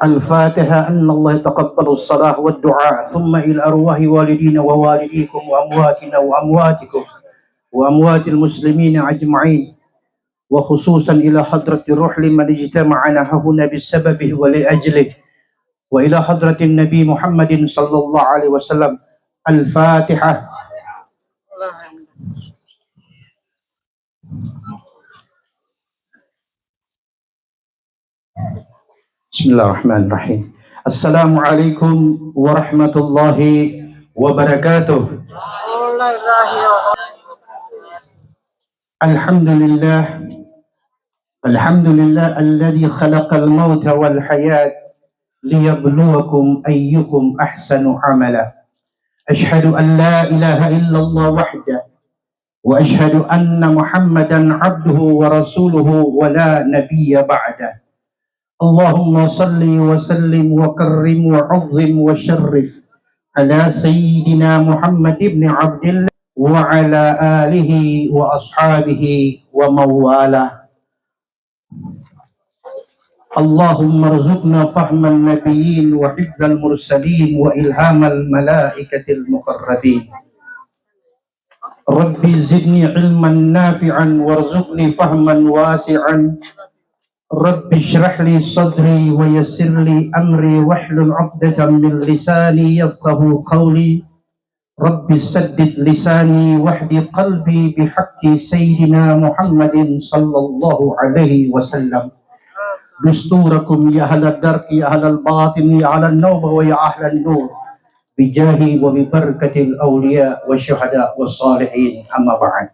الفاتحة. أن الله يتقبل الصلاة والدعاء، ثم إلى أرواح والدينا ووالديكم وأمواتنا وأمواتكم وأموات المسلمين أجمعين، وخصوصا إلى حضرة الروح لمن اجتمعنا هنا بسببه ولأجله، وإلى حضرة النبي محمد صلى الله عليه وسلم. الفاتحة. Bismillahirrahmanirrahim. Assalamualaikum warahmatullahi wabarakatuh. Alhamdulillah alladhi khalaqal mauta wal hayat liyabluwakum ayyukum ahsanu amala. Ashhadu an la ilaha illallah wahda wa ashhadu anna Muhammadan abduhu wa rasuluhu wa la nabiyya ba'da. Allahumma salli wa sallim wa karrim wa azim wa syarrif ala sayyidina Muhammad ibn Abdillah wa ala alihi wa ashabihi wa mawala. Allahumma rzuqna fahman nabiyyin wa hifdzal mursalin wa ilhamal malaikatil muqarrabin. Rabbi zidni ilman nafi'an warzuqni fahman wasi'an. Rabbi shrah li sadri wa yassir li amri wahlul 'uqdatam min lisani yafqahu qawli. Rabbi saddid lisani wahdi qalbi bihaqqi sayyidina Muhammadin sallallahu alaihi wasallam. Dusturakum ya ahlal darki ya ahlal batin ya ahlal nawbah wa ya ahlal nur, bijahi wa bibarakatil awliya wa syuhada wa salihin, amma ba'd.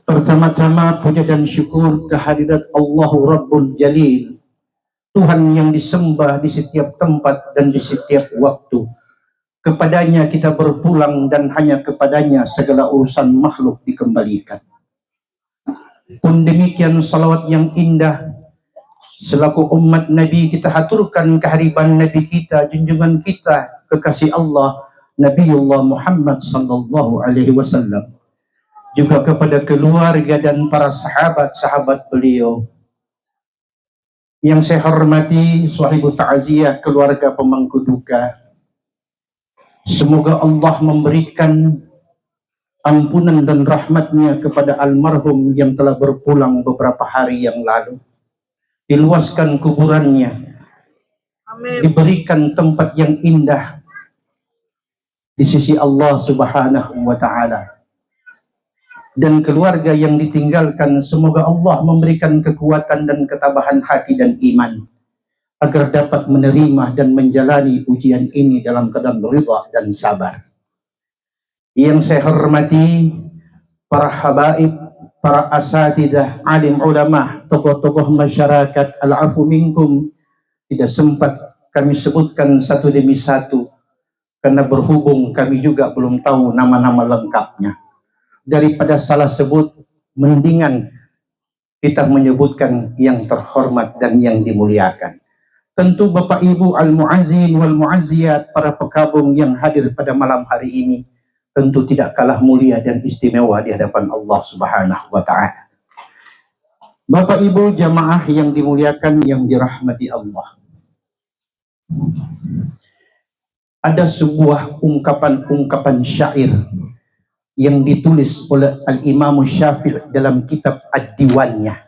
Pertama-tama puja dan syukur kehadirat Allahu Rabbul Jalil, Tuhan yang disembah di setiap tempat dan di setiap waktu. Kepadanya kita berpulang dan hanya kepadanya segala urusan makhluk dikembalikan. Pun demikian salawat yang indah selaku umat Nabi kita haturkan kehadiran Nabi kita, junjungan kita, kekasih Allah, Nabiullah Muhammad sallallahu alaihi wasallam. Juga kepada keluarga dan para sahabat-sahabat beliau. Yang saya hormati sahibu ta'ziyah, keluarga pemangku duka. Semoga Allah memberikan ampunan dan rahmatnya kepada almarhum yang telah berpulang beberapa hari yang lalu. Diluaskan kuburannya. Amin. Diberikan tempat yang indah di sisi Allah Subhanahu wa ta'ala. Dan keluarga yang ditinggalkan, semoga Allah memberikan kekuatan dan ketabahan hati dan iman agar dapat menerima dan menjalani ujian ini dalam keadaan ridha dan sabar. Yang saya hormati para habaib, para asatidah, alim ulama, tokoh-tokoh masyarakat, al-afu minkum, tidak sempat kami sebutkan satu demi satu karena berhubung kami juga belum tahu nama-nama lengkapnya. Daripada salah sebut, mendingan kita menyebutkan yang terhormat dan yang dimuliakan. Tentu Bapak Ibu al-mu'azzin wal mu'azziyat, para pekabung yang hadir pada malam hari ini, tentu tidak kalah mulia dan istimewa di hadapan Allah Subhanahu wa ta'ala. Bapak Ibu jamaah yang dimuliakan, yang dirahmati Allah. Ada sebuah ungkapan syair yang ditulis oleh Al-Imam Syafi'i dalam kitab Ad-Diwannya.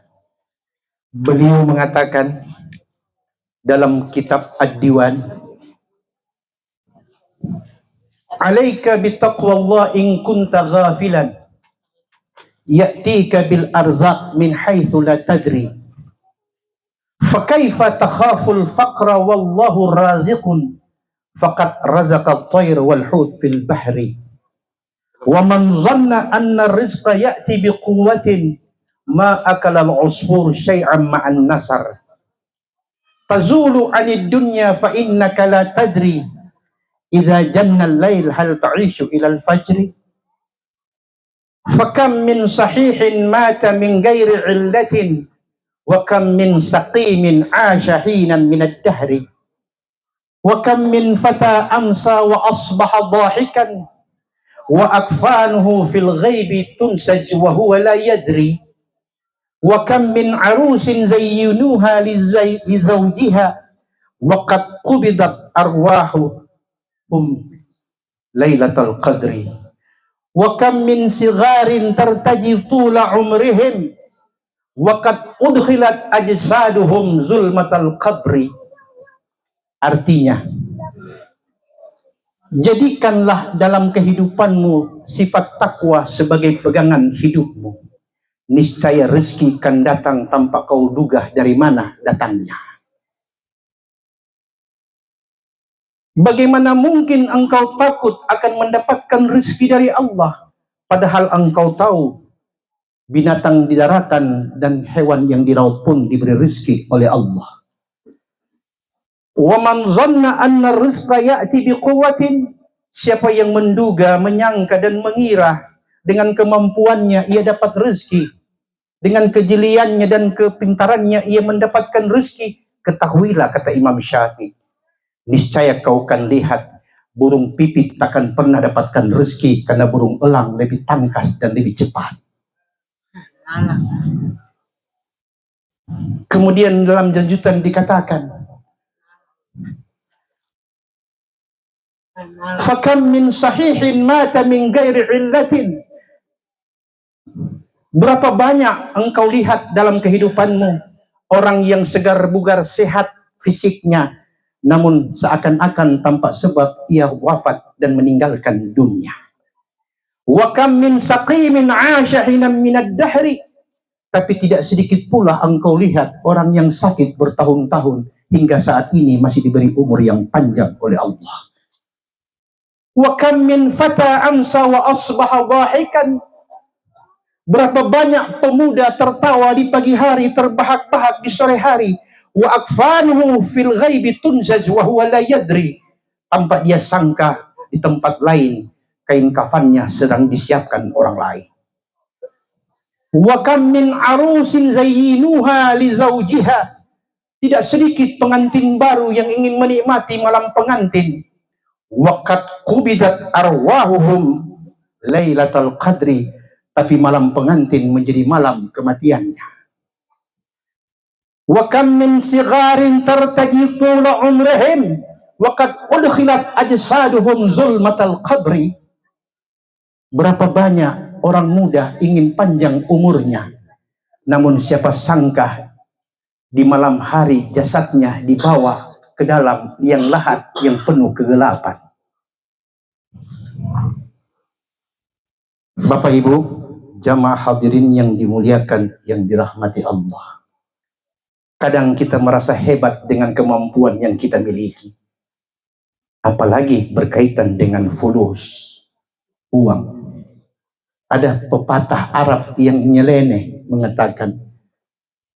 Beliau mengatakan dalam kitab Ad-Diwan, "Alaika bitaqwallah in kunta ghafilan, ya'tika bil arzaq min haitsu la tadri. Fa kaifa takhaful faqra wallahu raziqun, faqad razaqa at-tayr wal hut fil bahri. Wa man dhanna anna rizqa ya'ti bi quwwatin ma akala al-usfur syai'an ma'an nasar. Tazulu 'anid dunya fa innaka la tadri idza janna al-lail hal ta'ishu ila al-fajr. Fa kam min sahihin mata min ghairi 'illatin wa kam min saqimin 'asha hinan min ad-dahri. Wa kam min fata amsa wa asbaha dhahikan wa akfanuhu fil ghaibi tunsaj wa huwa la yadri. Wa kam min arusin zayyinuha li zawjiha wa qad qubidat arwahuhum lailatul qadri. Wa kam min sigharin tartaji tula umrihim wa qad udkhilat ajsaduhum zulmatal qabri. Artinya, jadikanlah dalam kehidupanmu sifat takwa sebagai pegangan hidupmu. Niscaya rezeki akan datang tanpa kau duga dari mana datangnya. Bagaimana mungkin engkau takut akan mendapatkan rezeki dari Allah, padahal engkau tahu binatang di daratan dan hewan yang di laut pun diberi rezeki oleh Allah. Wa man zanna anna rizqa ya'ti biquwwatin, siapa yang menduga, menyangka dan mengira dengan kemampuannya ia dapat rezeki, dengan kejeliannya dan kepintarannya ia mendapatkan rezeki, ketahuilah, kata Imam Syafi'i, niscaya kau akan lihat burung pipit takkan pernah dapatkan rezeki karena burung elang lebih tangkas dan lebih cepat. Kemudian dalam lanjutan dikatakan, fakam min sahihin mata min ghairi illatin. Berapa banyak engkau lihat dalam kehidupanmu orang yang segar bugar sehat fisiknya, namun seakan-akan tanpa sebab ia wafat dan meninggalkan dunia. Wa kam min saqimin 'asha hinam min ad-dahri. Tapi tidak sedikit pula engkau lihat orang yang sakit bertahun-tahun hingga saat ini masih diberi umur yang panjang oleh Allah. Wa kam min fata amsa wa asbaha dhahikan. Berapa banyak pemuda tertawa di pagi hari, terbahak-bahak di sore hari. Wa akfanuhu fil ghaibi tunzaj wa huwa la yadri. Tanpa dia sangka di tempat lain kain kafannya sedang disiapkan orang lain. Wa kam min arusin zayyinuha li zawjiha. Tidak sedikit pengantin baru yang ingin menikmati malam pengantin. Wa qad qubidat arwahuhum lailatul qadri. Tapi malam pengantin menjadi malam kematiannya. Wa kam min sigharin tartaji tula umrihim wa qad udkhilat ajsaduhum zulmatal qabri. Berapa banyak orang muda ingin panjang umurnya, namun siapa sangka di malam hari jasadnya dibawa ke dalam liang lahat yang penuh kegelapan. Bapak Ibu, jamaah hadirin yang dimuliakan, yang dirahmati Allah. Kadang kita merasa hebat dengan kemampuan yang kita miliki. Apalagi berkaitan dengan fulus, uang. Ada pepatah Arab yang nyeleneh mengatakan,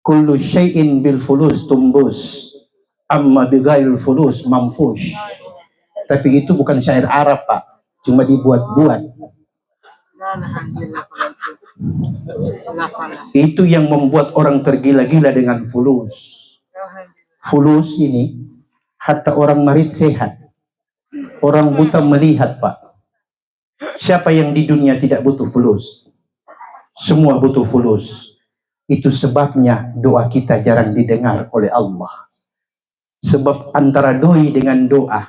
kullu syai'in bil fulus tumbus, amma bighairil fulus mamfush. Tapi itu bukan syair Arab, Pak. Cuma dibuat-buat. Itu yang membuat orang tergila-gila dengan fulus. Fulus ini hatta orang marit sehat, orang buta melihat, Pak. Siapa yang di dunia tidak butuh fulus? Semua butuh fulus. Itu sebabnya doa kita jarang didengar oleh Allah. Sebab antara doi dengan doa,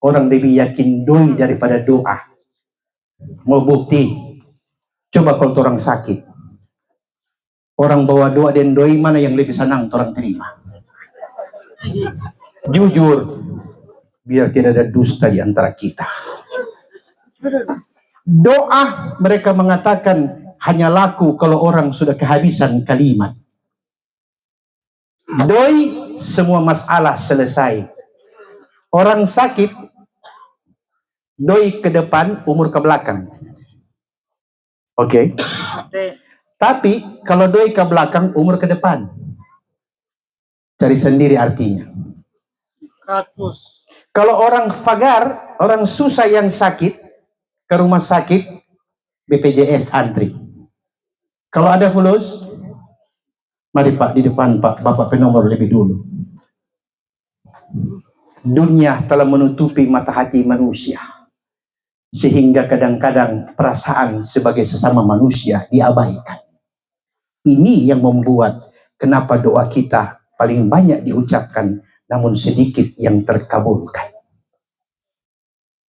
orang lebih yakin doi daripada doa. Mau bukti? Coba kalau orang sakit, orang bawa doa dan doi, mana yang lebih senang orang terima? Jujur, biar tidak ada dusta di antara kita. Doa mereka mengatakan hanya laku kalau orang sudah kehabisan kalimat. Doi, semua masalah selesai. Orang sakit, doi ke depan, umur ke belakang. Oke. Tapi kalau doi ke belakang, umur ke depan. Cari sendiri artinya. Kalau orang fagar, orang susah yang sakit, ke rumah sakit BPJS antri. Kalau ada fulus, mari Pak di depan Pak, Bapak penomor lebih dulu. Dunia telah menutupi mata hati manusia, sehingga kadang-kadang perasaan sebagai sesama manusia diabaikan. Ini yang membuat kenapa doa kita paling banyak diucapkan, namun sedikit yang terkabulkan.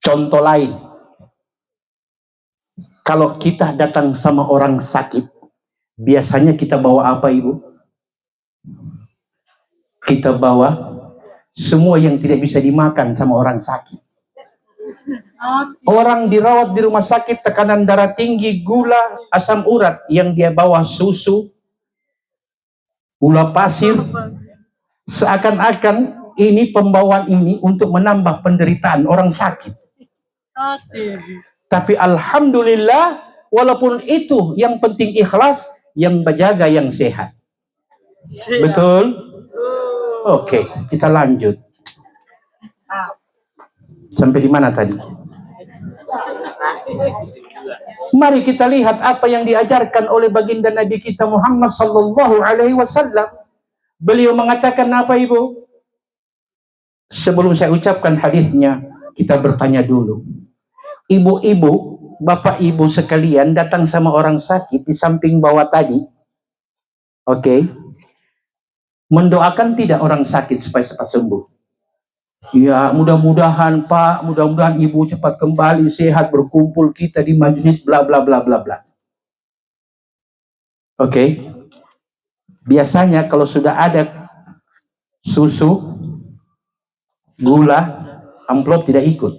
Contoh lain, kalau kita datang sama orang sakit, biasanya kita bawa apa, Ibu? Kita bawa semua yang tidak bisa dimakan sama orang sakit. Orang dirawat di rumah sakit, tekanan darah tinggi, gula, asam urat, yang dia bawa susu, gula pasir, seakan-akan ini pembawaan ini untuk menambah penderitaan orang sakit. Tapi alhamdulillah, walaupun itu yang penting ikhlas, yang menjaga yang sehat. Betul? Oke, kita lanjut. Sampai di mana tadi? Mari kita lihat apa yang diajarkan oleh baginda Nabi kita Muhammad sallallahu alaihi wasallam. Beliau mengatakan apa, Ibu? Sebelum saya ucapkan hadisnya, kita bertanya dulu. Ibu-ibu, bapak ibu sekalian datang sama orang sakit di samping bawah tadi. Oke. Mendoakan tidak orang sakit supaya cepat sembuh? Ya, mudah-mudahan Pak, mudah-mudahan Ibu cepat kembali sehat, berkumpul kita di majelis bla bla bla bla bla. Oke. Biasanya kalau sudah ada susu, gula, amplop tidak ikut.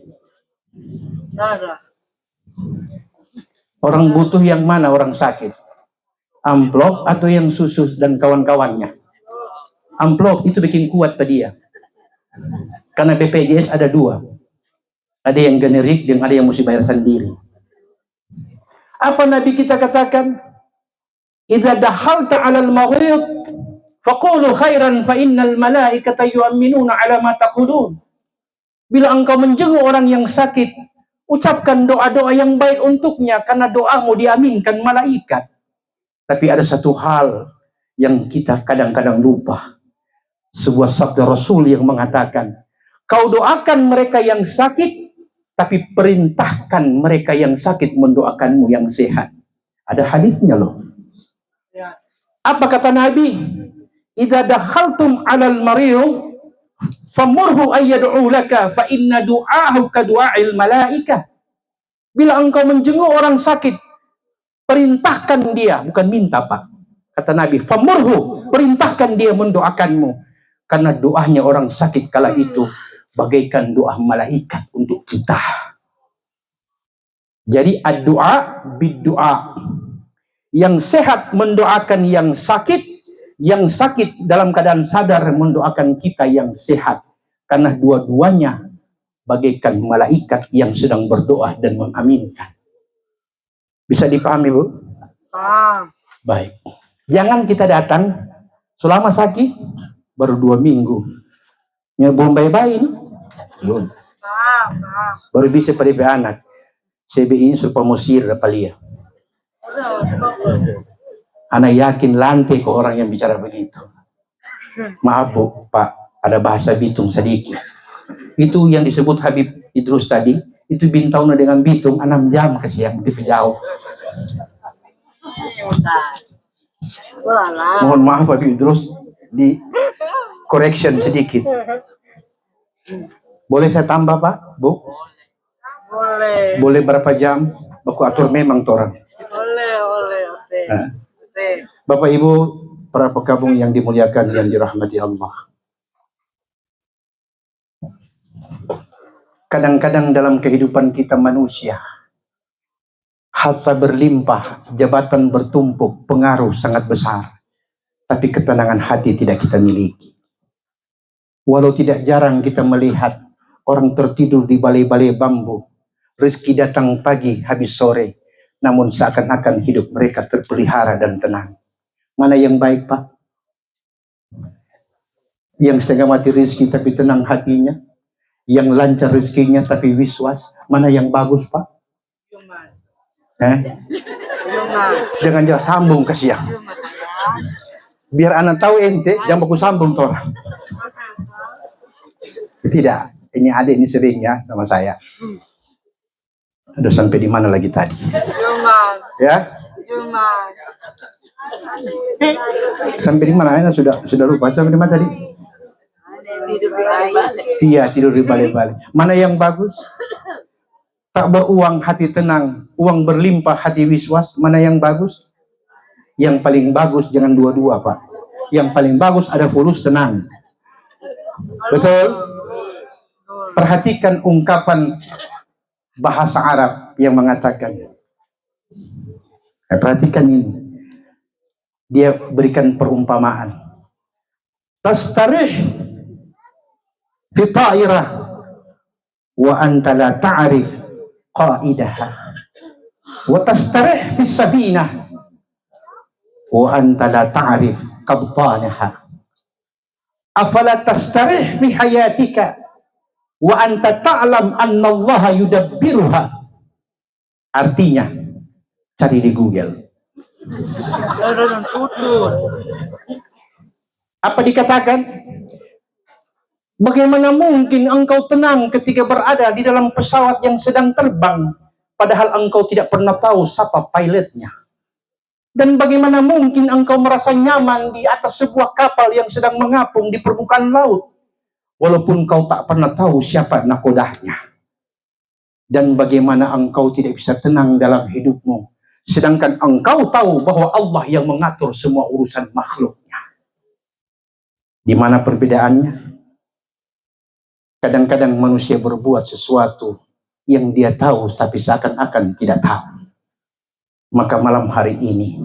Orang butuh yang mana, orang sakit? Amplop atau yang susu dan kawan-kawannya? Amplop itu bikin kuat pada dia. Karena BPJS ada dua. Ada yang generik dan ada yang mesti bayar sendiri. Apa Nabi kita katakan? Idza dakhalta 'alal maghid faqulu khairan fa innal malaikata yu'minuna 'ala ma taqulun. Bila engkau menjenguk orang yang sakit, ucapkan doa-doa yang baik untuknya karena doamu diaminkan malaikat. Tapi ada satu hal yang kita kadang-kadang lupa. Sebuah sabda Rasul yang mengatakan, kau doakan mereka yang sakit, tapi perintahkan mereka yang sakit mendoakanmu yang sehat. Ada hadisnya loh. Apa kata Nabi? Idza dakhaltum 'alal marid famurhu ayyad'u laka fa inna du'ahu ka du'a'il malaikah. Bila engkau menjenguk orang sakit, perintahkan dia, bukan minta, Pak. Kata Nabi, famurhu, perintahkan dia mendoakanmu. Karena doanya orang sakit kala itu bagaikan doa malaikat untuk kita. Jadi ad-du'a bid-du'a. Yang sehat mendoakan yang sakit dalam keadaan sadar mendoakan kita yang sehat. Karena dua-duanya bagaikan malaikat yang sedang berdoa dan mengaminkan. Bisa dipahami, Bu? Baik. Jangan kita datang selama sakit baru 2 minggu. Ya, belum bayi-bayi. Belum. Baru bisa pada anak. CBI ini supaya musir palia. Anak yakin lantai ke orang yang bicara begitu. Maaf Bu, Pak, ada bahasa Bitung sedikit. Itu yang disebut Habib Idrus tadi, itu bintangnya dengan Bitung 6 jam ke siang, itu jauh. Mohon maaf Habib Idrus, di correction sedikit. Boleh saya tambah Pak, Bu? Boleh. Boleh berapa jam? Baku atur memang torang. Boleh. Nah. Bapak Ibu, para pekabung yang dimuliakan dan dirahmati Allah. Kadang-kadang dalam kehidupan kita manusia, harta berlimpah, jabatan bertumpuk, pengaruh sangat besar. Tapi ketenangan hati tidak kita miliki. Walau tidak jarang kita melihat orang tertidur di balai-balai bambu. Rezeki datang pagi, habis sore. Namun seakan-akan hidup mereka terpelihara dan tenang. Mana yang baik, Pak? Yang setengah mati rezeki tapi tenang hatinya. Yang lancar rezekinya tapi wiswas. Mana yang bagus, Pak? Jangan jangan sambung ke siang. Biar anak tahu ente, jangan baku sambung toh. Tidak, ini adik ini sering ya sama saya. Aduh, sampai di mana lagi tadi? Ya? Sampai di mana? Ana sudah lupa. Sampai di mana tadi? Iya, tidur di balai-balai. Mana yang bagus? Tak beruang hati tenang, uang berlimpah hati wiswas. Mana yang bagus? Yang paling bagus jangan dua-dua, Pak. Yang paling bagus ada fulus tenang. Betul? Perhatikan ungkapan bahasa Arab yang mengatakan. Perhatikan ini. Dia berikan perumpamaan. Tastarih fi ta'irah wa anta la ta'rif qaidaha wa tastarih fi safinah wa anta la ta'rif qabtanaha afala tastarih fi hayatika wa anta ta'lam anna Allah yudabbiruha. Artinya, cari di Google. Apa dikatakan? Bagaimana mungkin engkau tenang ketika berada di dalam pesawat yang sedang terbang, padahal engkau tidak pernah tahu siapa pilotnya? Dan bagaimana mungkin engkau merasa nyaman di atas sebuah kapal yang sedang mengapung di permukaan laut, walaupun engkau tak pernah tahu siapa nakodanya? Dan bagaimana engkau tidak bisa tenang dalam hidupmu, sedangkan engkau tahu bahwa Allah yang mengatur semua urusan makhluknya? Di mana perbedaannya? Kadang-kadang manusia berbuat sesuatu yang dia tahu tapi seakan-akan tidak tahu. Maka malam hari ini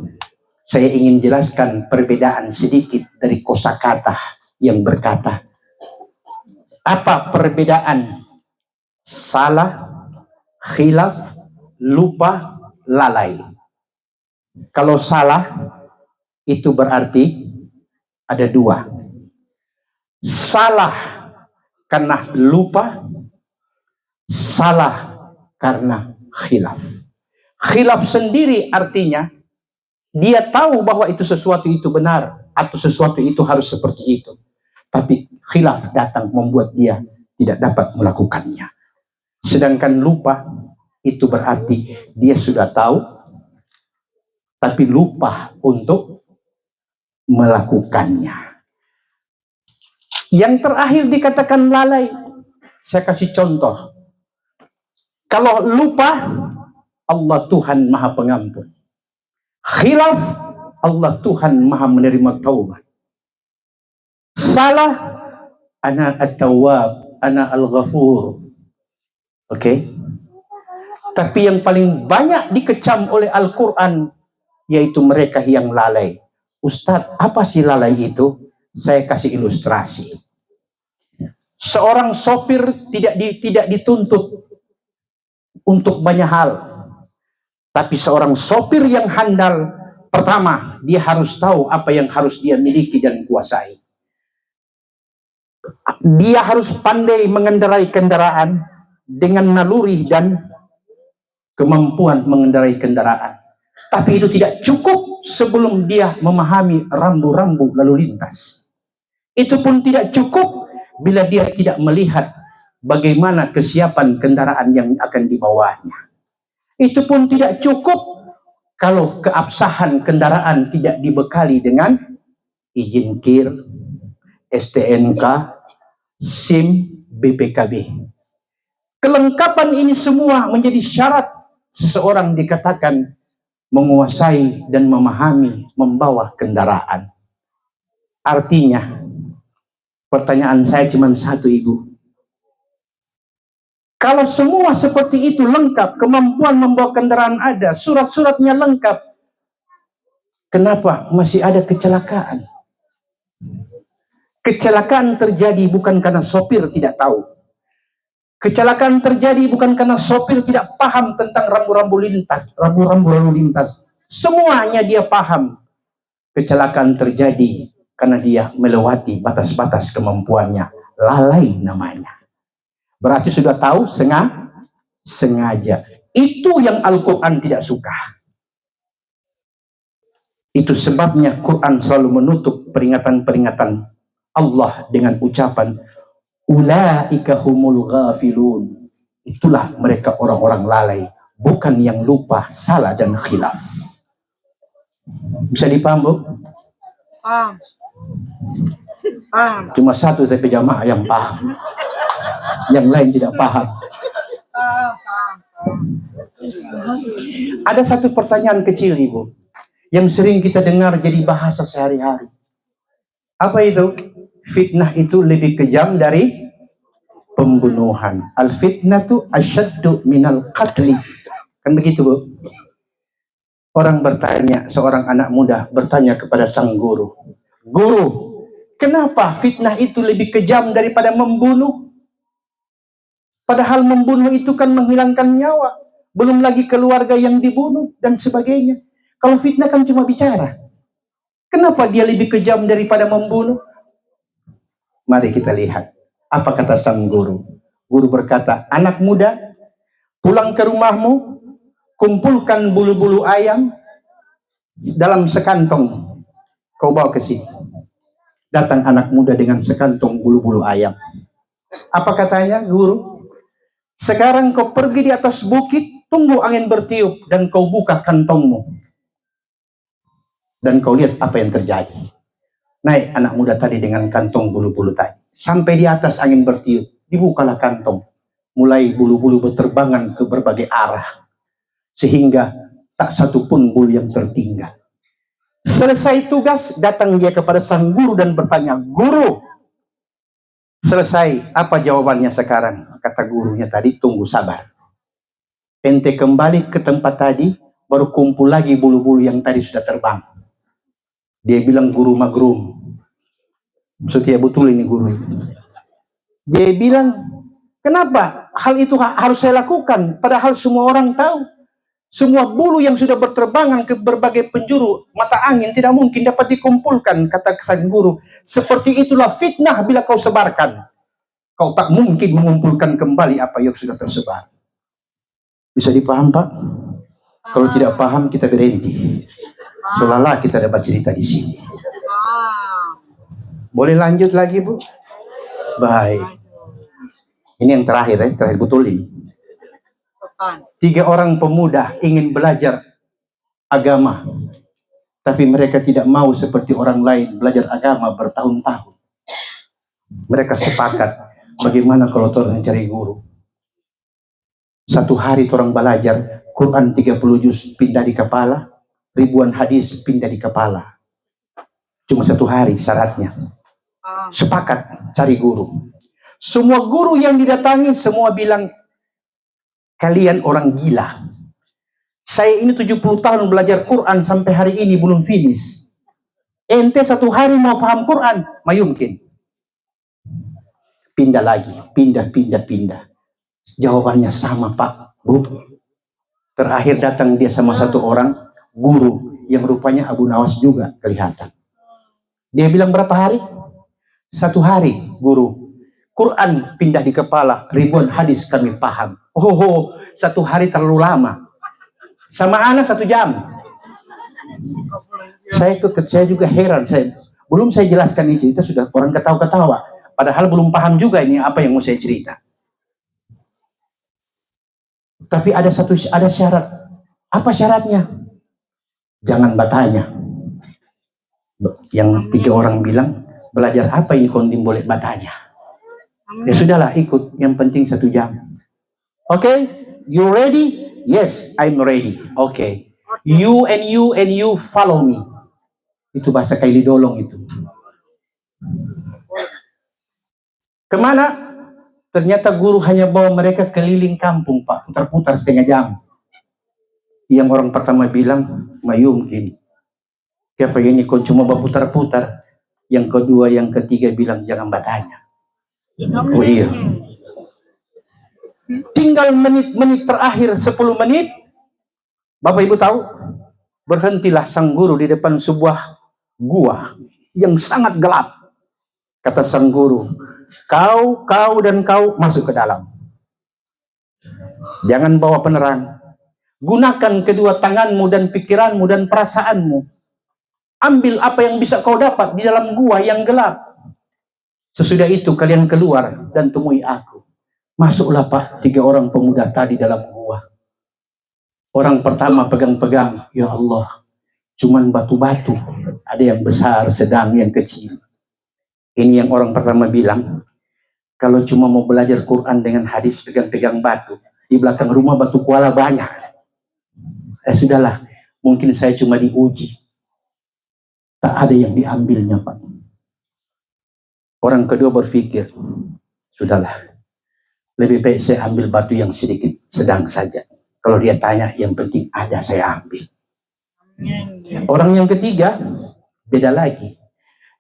saya ingin jelaskan perbedaan sedikit dari kosakata yang berkata. Apa perbedaan salah, khilaf, lupa, lalai? Kalau salah itu berarti ada dua. Salah karena lupa, salah karena khilaf. Khilaf sendiri artinya dia tahu bahwa itu sesuatu itu benar atau sesuatu itu harus seperti itu, tapi khilaf datang membuat dia tidak dapat melakukannya. Sedangkan lupa itu berarti dia sudah tahu tapi lupa untuk melakukannya. Yang terakhir dikatakan lalai. Saya kasih contoh. Kalau lupa, Allah Tuhan Maha Pengampun. Khilaf, Allah Tuhan Maha menerima taubat. Salah, ana at-tawwab, ana al-ghafur. Oke? Tapi yang paling banyak dikecam oleh Al-Quran yaitu mereka yang lalai. Ustadz, apa sih lalai itu? Saya kasih ilustrasi. Seorang sopir tidak dituntut untuk banyak hal. Tapi seorang sopir yang handal, pertama, dia harus tahu apa yang harus dia miliki dan kuasai. Dia harus pandai mengendarai kendaraan dengan naluri dan kemampuan mengendarai kendaraan. Tapi itu tidak cukup sebelum dia memahami rambu-rambu lalu lintas. Itu pun tidak cukup bila dia tidak melihat bagaimana kesiapan kendaraan yang akan dibawanya. Itu pun tidak cukup kalau keabsahan kendaraan tidak dibekali dengan izin KIR, STNK, SIM, BPKB. Kelengkapan ini semua menjadi syarat seseorang dikatakan menguasai dan memahami membawa kendaraan. Artinya, pertanyaan saya cuma satu, Ibu. Kalau semua seperti itu lengkap, kemampuan membawa kendaraan ada, surat-suratnya lengkap, kenapa masih ada kecelakaan? Kecelakaan terjadi bukan karena sopir tidak tahu. Kecelakaan terjadi bukan karena sopir tidak paham tentang rambu-rambu lalu lintas. Semuanya dia paham. Kecelakaan terjadi karena dia melewati batas-batas kemampuannya. Lalai namanya. Berarti sudah tahu sengaja. Itu yang Al-Quran tidak suka. Itu sebabnya Quran selalu menutup peringatan-peringatan Allah dengan ucapan ulaika humul ghafilun. Itulah mereka orang-orang lalai, bukan yang lupa, salah dan khilaf. Bisa dipaham, Bu? Paham. Paham. Cuma satu tapi jamaah yang paham. Yang lain tidak paham. Paham. Ada satu pertanyaan kecil, Ibu, yang sering kita dengar jadi bahasa sehari-hari. Apa itu? Fitnah itu lebih kejam dari pembunuhan. Al-fitnatu asyaddu minal qatli. Kan begitu, Bu? Orang bertanya, seorang anak muda bertanya kepada sang guru. Guru, kenapa fitnah itu lebih kejam daripada membunuh? Padahal membunuh itu kan menghilangkan nyawa. Belum lagi keluarga yang dibunuh dan sebagainya. Kalau fitnah kan cuma bicara. Kenapa dia lebih kejam daripada membunuh? Mari kita lihat. Apa kata sang guru? Guru berkata, anak muda, pulang ke rumahmu, kumpulkan bulu-bulu ayam dalam sekantong. Kau bawa ke sini. Datang anak muda dengan sekantong bulu-bulu ayam. Apa katanya guru? Sekarang kau pergi di atas bukit, tunggu angin bertiup, dan kau buka kantongmu. Dan kau lihat apa yang terjadi. Naik anak muda tadi dengan kantong bulu-bulu tadi. Sampai di atas angin bertiup, dibukalah kantong. Mulai bulu-bulu berterbangan ke berbagai arah. Sehingga tak satu pun bulu yang tertinggal. Selesai tugas, datang dia kepada sang guru dan bertanya, Guru, selesai, apa jawabannya sekarang? Kata gurunya tadi, tunggu sabar. Ente kembali ke tempat tadi, baru kumpul lagi bulu-bulu yang tadi sudah terbang. Dia bilang guru magrum. Setia betul ini guru. Dia bilang, kenapa hal itu harus saya lakukan? Padahal semua orang tahu. Semua bulu yang sudah berterbangan ke berbagai penjuru mata angin tidak mungkin dapat dikumpulkan, kata sang guru. Seperti itulah fitnah bila kau sebarkan. Kau tak mungkin mengumpulkan kembali apa yang sudah tersebar. Bisa dipaham, Pak? Kalau tidak paham, kita berhenti. Seolah-olah kita dapat cerita di sini. Boleh lanjut lagi, Bu? Baik. Ini yang terakhir, terakhir betul ini. 3 orang pemuda ingin belajar agama, tapi mereka tidak mau seperti orang lain belajar agama bertahun-tahun. Mereka sepakat, bagaimana kalau orang cari guru? Satu hari orang belajar, Quran 30 juz pindah di kepala, ribuan hadis pindah di kepala. Cuma satu hari syaratnya. Sepakat cari guru. Semua guru yang didatangi semua bilang, kalian orang gila. Saya ini 70 tahun belajar Quran sampai hari ini belum finish. Ente satu hari mau paham Quran? Mayumkin. Pindah lagi, pindah. Jawabannya sama, Pak, Bu. Terakhir datang dia sama satu orang guru yang rupanya Abu Nawas juga kelihatan. Dia bilang berapa hari? 1 hari, guru. Quran pindah di kepala, ribuan hadis kami paham. Oh, 1 hari terlalu lama. Sama anak 1 jam. Saya juga heran. Belum saya jelaskan ini cerita sudah orang ketawa-ketawa. Padahal belum paham juga ini apa yang mau saya cerita. Tapi ada syarat. Apa syaratnya? Jangan bertanya. Yang 3 orang bilang, belajar apa ini kalau boleh bertanya? Ya sudahlah, ikut. Yang penting 1 jam. Okay, you ready? Yes, I'm ready. Okay. You and you follow me. Itu bahasa Kaili Dolong itu. Kemana? Ternyata guru hanya bawa mereka keliling kampung, Pak. Putar-putar 1/2 jam. Yang orang pertama bilang, mayumkin. Kenapa ini kau cuma berputar-putar? Yang kedua, yang ketiga bilang, jangan bertanya. Oh iya. Tinggal menit-menit terakhir 10 menit. Bapak Ibu tahu? Berhentilah sang guru di depan sebuah gua yang sangat gelap. Kata sang guru, kau dan kau masuk ke dalam. Jangan bawa penerang. Gunakan kedua tanganmu dan pikiranmu dan perasaanmu. Ambil apa yang bisa kau dapat di dalam gua yang gelap. Sesudah itu kalian keluar dan temui aku. Masuklah, Pak, 3 orang pemuda tadi dalam gua. Orang pertama pegang-pegang, ya Allah, cuman batu-batu. Ada yang besar, sedang, yang kecil. Ini yang orang pertama bilang, kalau cuma mau belajar Quran dengan hadis pegang-pegang batu, di belakang rumah batu kuala banyak. Sudahlah, mungkin saya cuma diuji. Tak ada yang diambilnya, Pak. Orang kedua berpikir, sudahlah, lebih baik saya ambil batu yang sedikit, sedang saja. Kalau dia tanya, yang penting ada, saya ambil. Orang yang ketiga, beda lagi.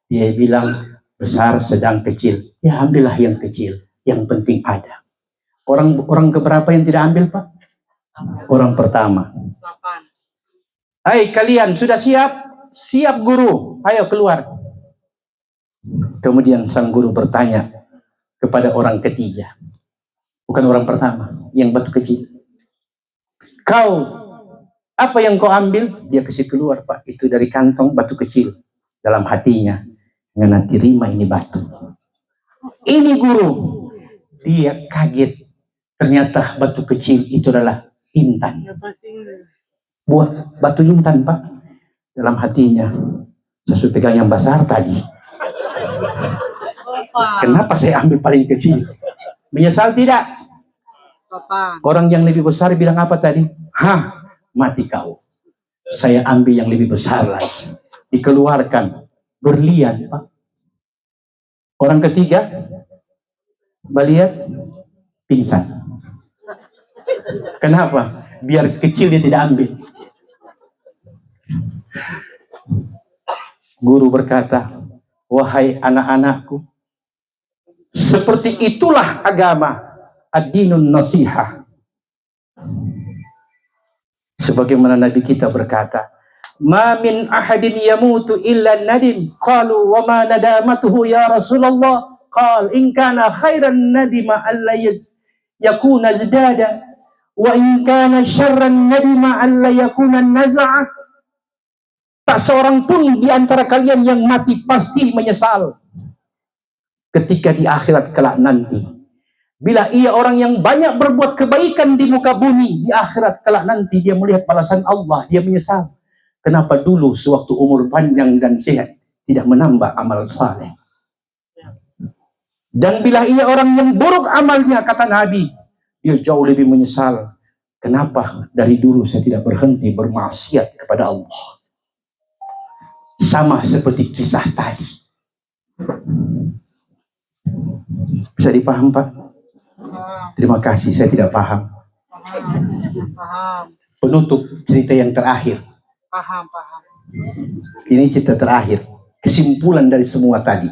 Dia bilang, besar, sedang, kecil. Ya ambillah yang kecil, yang penting ada. Orang keberapa yang tidak ambil, Pak? Orang pertama. Hai kalian, sudah siap? Siap guru, ayo keluar. Kemudian sang guru bertanya kepada orang ketiga, bukan orang pertama, yang batu kecil. Kau, apa yang kau ambil? Dia kasih keluar, Pak. Itu dari kantong batu kecil. Dalam hatinya, ngana terima ini batu. Ini guru. Dia kaget. Ternyata batu kecil itu adalah intan. Buat batu intan, Pak. Dalam hatinya, saya pegang yang besar tadi. Kenapa saya ambil paling kecil? Menyesal tidak? Orang yang lebih besar bilang apa tadi? Hah, mati kau. Saya ambil yang lebih besar lagi. Dikeluarkan. Berlian, Pak. Orang ketiga, melihat pingsan. Kenapa? Biar kecil dia tidak ambil. Guru berkata, wahai anak-anakku, seperti itulah agama, ad-dinun nasihah. Sebagaimana Nabi kita berkata, ma min ahadin yamutu illa nadim. Qalu wa ma nadamatuhu ya Rasulullah? Qal in kana khairan nadima alla yakuna zdada, wa in kana syarran nadima alla yakuna naz'ah. Tak seorang pun di antara kalian yang mati pasti menyesal ketika di akhirat kelak nanti. Bila ia orang yang banyak berbuat kebaikan di muka bumi, di akhirat kelak nanti dia melihat balasan Allah, dia menyesal. Kenapa dulu sewaktu umur panjang dan sehat tidak menambah amal saleh? Dan bila ia orang yang buruk amalnya, kata Nabi, dia jauh lebih menyesal. Kenapa dari dulu saya tidak berhenti bermaksiat kepada Allah? Sama seperti kisah tadi. Bisa dipaham, Pak? Terima kasih, saya tidak paham. Penutup cerita yang terakhir. Paham. Ini cerita terakhir. Kesimpulan dari semua tadi.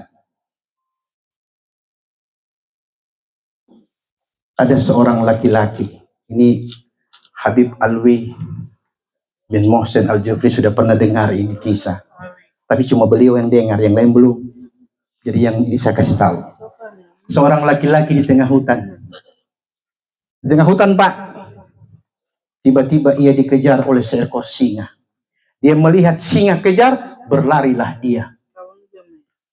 Ada seorang laki-laki. Ini Habib Alwi bin Mohsen Al-Jufri sudah pernah dengar ini kisah. Tapi cuma beliau yang dengar, yang lain belum. Jadi yang ini saya kasih tahu. Seorang laki-laki di tengah hutan. Di tengah hutan, Pak. Tiba-tiba ia dikejar oleh seekor singa. Dia melihat singa kejar, berlarilah dia.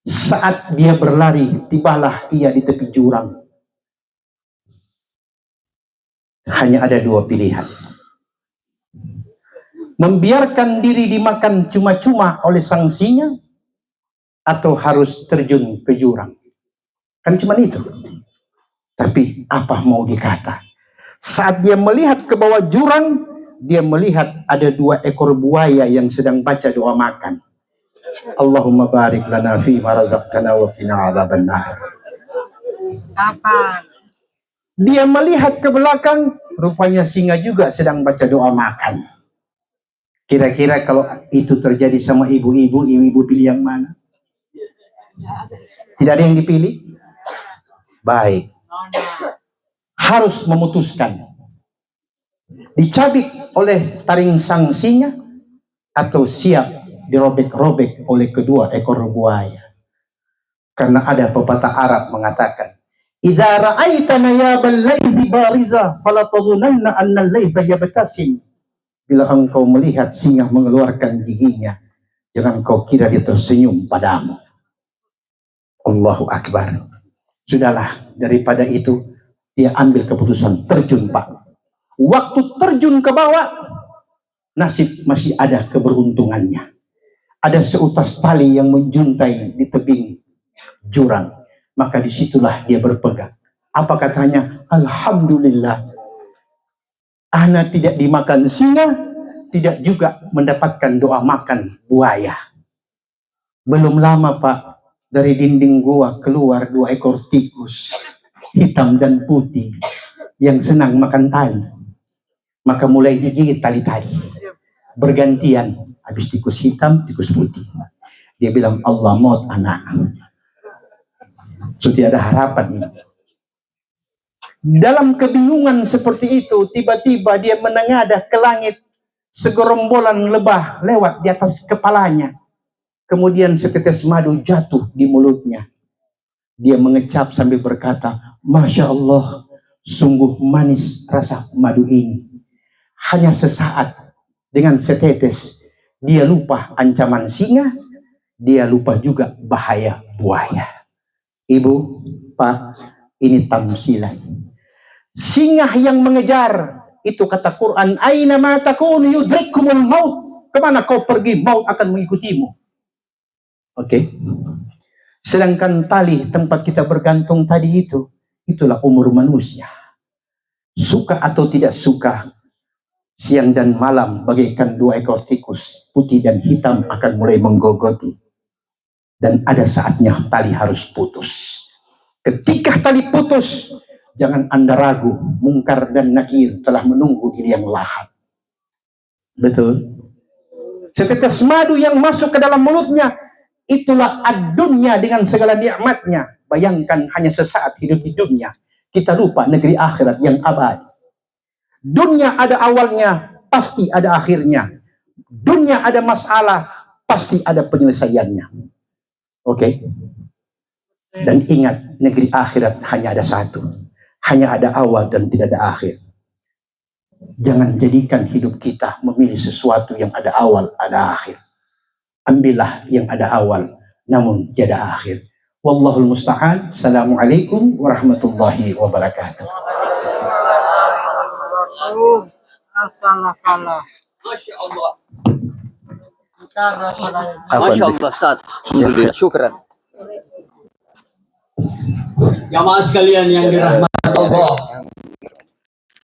Saat dia berlari, tibalah ia di tepi jurang. Hanya ada dua pilihan. Membiarkan diri dimakan cuma-cuma oleh sang singa, atau harus terjun ke jurang. Kan cuma itu. Tapi apa mau dikata? Saat dia melihat ke bawah jurang, dia melihat ada dua ekor buaya yang sedang baca doa makan. Allahumma barik lana fi ma razaqtana wa qina adzabannar. Dia melihat ke belakang, rupanya singa juga sedang baca doa makan. Kira-kira kalau itu terjadi sama ibu-ibu, ibu-ibu pilih yang mana? Tidak ada yang dipilih? Baik. Harus memutuskan. Dicabik oleh taring sang singa, atau siap dirobek-robek oleh kedua ekor buaya. Karena ada pepatah Arab mengatakan, idza ra'aita nayabal laythi bariza fala tadhunanna anna al-laytha yabtasim. Bila engkau melihat singa mengeluarkan giginya, jangan kau kira dia tersenyum padamu. Allahu Akbar. Sudahlah, daripada itu dia ambil keputusan terjun, Pak. Waktu terjun ke bawah, nasib masih ada keberuntungannya. Ada seutas tali yang menjuntai di tebing jurang, maka disitulah dia berpegang. Apa katanya? Alhamdulillah, ana tidak dimakan singa, tidak juga mendapatkan doa makan buaya. Belum lama Pak, dari dinding gua keluar 2 ekor tikus, hitam dan putih, yang senang makan tali. Maka mulai digigit tali-tali, bergantian. Habis tikus hitam, tikus putih. Dia bilang, Allah maut anak. Sudah ada harapan ini. Dalam kebingungan seperti itu, tiba-tiba dia menengadah ke langit, segerombolan lebah lewat di atas kepalanya. Kemudian setetes madu jatuh di mulutnya. Dia mengecap sambil berkata, Masya Allah, sungguh manis rasa madu ini. Hanya sesaat, dengan setetes, dia lupa ancaman singa, dia lupa juga bahaya buaya. Ibu, Pak, ini tamsilan. Singa yang mengejar, itu kata Quran, aina ma takun yudrikumul maut. Kemana kau pergi, maut akan mengikutimu. Oke. Sedangkan tali tempat kita bergantung tadi itu, itulah umur manusia. Suka atau tidak suka, siang dan malam bagaikan 2 ekor tikus, putih dan hitam akan mulai menggogoti. Dan ada saatnya tali harus putus. Ketika tali putus, jangan Anda ragu, mungkar dan nakir telah menunggu di liang lahat. Betul? Setetes madu yang masuk ke dalam mulutnya, itulah ad-dunya dengan segala nikmatnya. Bayangkan hanya sesaat hidup di dunia, kita lupa negeri akhirat yang abadi. Dunia ada awalnya, pasti ada akhirnya. Dunia ada masalah, pasti ada penyelesaiannya. Oke? Dan ingat, negeri akhirat hanya ada satu. Hanya ada awal dan tidak ada akhir. Jangan jadikan hidup kita memilih sesuatu yang ada awal, ada akhir. Ambillah yang ada awal, namun tiada akhir. Wallahul musta'an. Assalamualaikum warahmatullahi wabarakatuh. Assalamualaikum. Masya Allah. Apa Masya Allah, Ustaz. Alhamdulillah. Syukran. Jamaah sekalian yang dirahmati Allah.